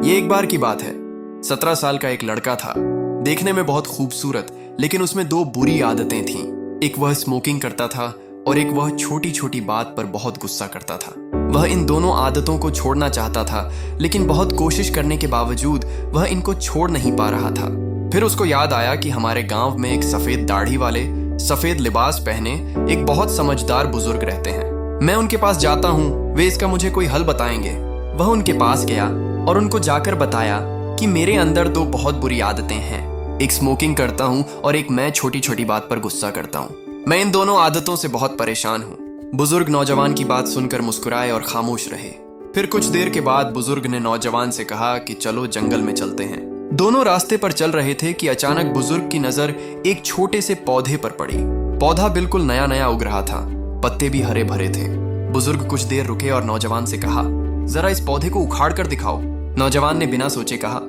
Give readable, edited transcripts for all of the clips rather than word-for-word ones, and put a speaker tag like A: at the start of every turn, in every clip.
A: ये एक बार की बात है। 17 साल का एक लड़का था, देखने में बहुत खूबसूरत, लेकिन उसमें दो बुरी आदतें थीं। एक वह स्मोकिंग करता था और एक वह छोटी छोटी बात पर बहुत गुस्सा करता था। वह इन दोनों आदतों को छोड़ना चाहता था, लेकिन बहुत कोशिश करने के बावजूद वह इनको छोड़ नहीं पा रहा था। फिर उसको याद आया कि हमारे गांव में एक सफेद दाढ़ी वाले, सफेद लिबास पहने एक बहुत समझदार बुजुर्ग रहते हैं। मैं उनके पास जाता हूँ, वे इसका मुझे कोई हल बताएंगे। वह उनके पास गया और उनको जाकर बताया कि मेरे अंदर दो बहुत बुरी आदतें हैं। एक स्मोकिंग करता हूँ और एक मैं छोटी छोटी बात पर गुस्सा करता हूँ। मैं इन दोनों आदतों से बहुत परेशान हूँ। बुजुर्ग नौजवान की बात सुनकर मुस्कुराए और खामोश रहे। फिर कुछ देर के बाद बुजुर्ग ने नौजवान से कहा कि चलो जंगल में चलते हैं। दोनों रास्ते पर चल रहे थे कि अचानक बुजुर्ग की नजर एक छोटे से पौधे पर पड़ी। पौधा बिल्कुल नया नया उग रहा था, पत्ते भी हरे भरे थे। बुजुर्ग कुछ देर रुके और नौजवान से कहा, जरा इस पौधे को उखाड़ कर दिखाओ। नौजवान ने बिना सोचे कहा,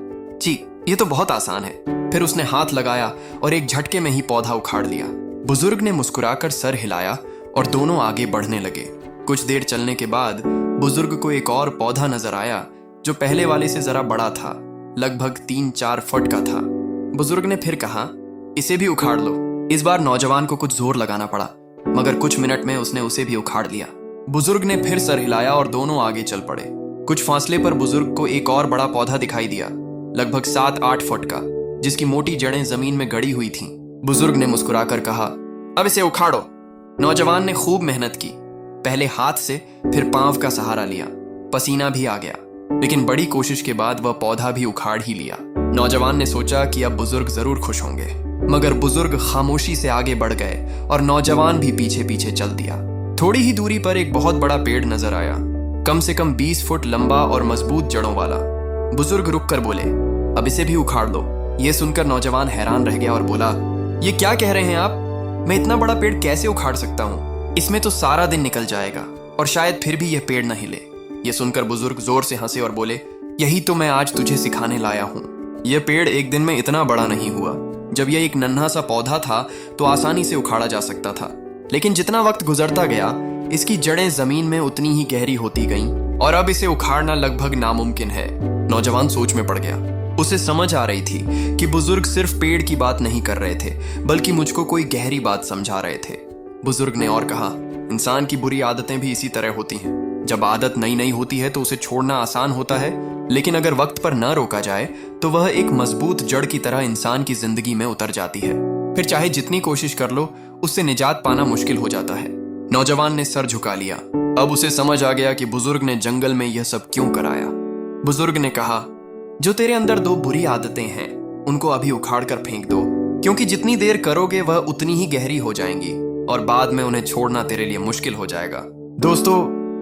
A: जी ये तो बहुत आसान है। फिर उसने हाथ लगाया और एक झटके में ही पौधा उखाड़ लिया। बुजुर्ग ने मुस्कुराकर सर हिलाया और दोनों आगे बढ़ने लगे। कुछ देर चलने के बाद बुजुर्ग को एक और पौधा नजर आया जो पहले वाले से जरा बड़ा था, लगभग 3-4 फुट का था। बुजुर्ग ने फिर कहा, इसे भी उखाड़ लो। इस बार नौजवान को कुछ जोर लगाना पड़ा, मगर कुछ मिनट में उसने उसे भी उखाड़ लिया। बुजुर्ग ने फिर सर हिलाया और दोनों आगे चल पड़े। कुछ फासले पर बुजुर्ग को एक और बड़ा पौधा दिखाई दिया, लगभग 7-8 फुट का, जिसकी मोटी जड़ें जमीन में गड़ी हुई थीं। बुजुर्ग ने मुस्कुराकर कहा, अब इसे उखाड़ो। नौजवान ने खूब मेहनत की, पहले हाथ से फिर पांव का सहारा लिया। पसीना भी आ गया, लेकिन बड़ी कोशिश के बाद वह पौधा भी उखाड़ ही लिया। नौजवान ने सोचा कि अब बुजुर्ग जरूर खुश होंगे, मगर बुजुर्ग खामोशी से आगे बढ़ गए और नौजवान भी पीछे पीछे चल दिया। थोड़ी ही दूरी पर एक बहुत बड़ा पेड़ नजर आया, कम से कम 20 फुट लंबा और मजबूत जड़ों वाला। बुजुर्ग रुककर बोले, अब इसे भी उखाड़ लो। यह सुनकर नौजवान हैरान रह गया और बोला, ये क्या कह रहे हैं आप? मैं इतना बड़ा पेड़ कैसे उखाड़ सकता हूँ? इसमें तो सारा दिन निकल जाएगा और शायद फिर भी यह पेड़ न हिले। यह सुनकर बुजुर्ग जोर से हंसे और बोले, यही तो मैं आज तुझे सिखाने लाया हूँ। यह पेड़ एक दिन में इतना बड़ा नहीं हुआ। जब यह एक नन्हा सा पौधा था तो आसानी से उखाड़ा जा सकता था, लेकिन जितना वक्त गुजरता गया इसकी जड़ें जमीन में उतनी ही गहरी होती गईं और अब इसे उखाड़ना लगभग नामुमकिन है। नौजवान सोच में पड़ गया। उसे समझ आ रही थी कि बुजुर्ग सिर्फ पेड़ की बात नहीं कर रहे थे, बल्कि मुझको कोई गहरी बात समझा रहे थे। बुजुर्ग ने और कहा, इंसान की बुरी आदतें भी इसी तरह होती हैं। जब आदत नई नई होती है तो उसे छोड़ना आसान होता है, लेकिन अगर वक्त पर न रोका जाए तो वह एक मजबूत जड़ की तरह इंसान की जिंदगी में उतर जाती है। फिर चाहे जितनी कोशिश कर लो, उससे निजात पाना मुश्किल हो जाता है। नौजवान ने सर झुका लिया। अब उसे समझ आ गया कि बुजुर्ग ने जंगल में यह सब क्यों कराया। बुजुर्ग ने कहा, जो तेरे अंदर दो बुरी आदतें हैं उनको अभी उखाड़ कर फेंक दो, क्योंकि जितनी देर करोगे वह उतनी ही गहरी हो जाएंगी और बाद में उन्हें छोड़ना तेरे लिए मुश्किल हो जाएगा। दोस्तों,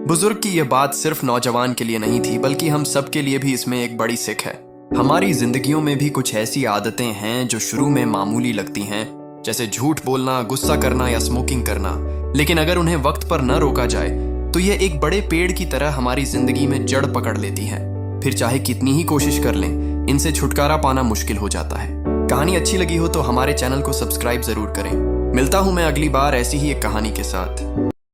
A: बुजुर्ग की यह बात सिर्फ नौजवान के लिए नहीं थी, बल्कि हम सब के लिए भी इसमें एक बड़ी सीख है। हमारी जिंदगियों में भी कुछ ऐसी आदतें हैं जो शुरू में मामूली लगती हैं, जैसे झूठ बोलना, गुस्सा करना या स्मोकिंग करना, लेकिन अगर उन्हें वक्त पर न रोका जाए तो यह एक बड़े पेड़ की तरह हमारी जिंदगी में जड़ पकड़ लेती हैं। फिर चाहे कितनी ही कोशिश कर लें, इनसे छुटकारा पाना मुश्किल हो जाता है। कहानी अच्छी लगी हो तो हमारे चैनल को सब्सक्राइब जरूर करें। मिलता हूं मैं अगली बार ऐसी ही एक कहानी के साथ।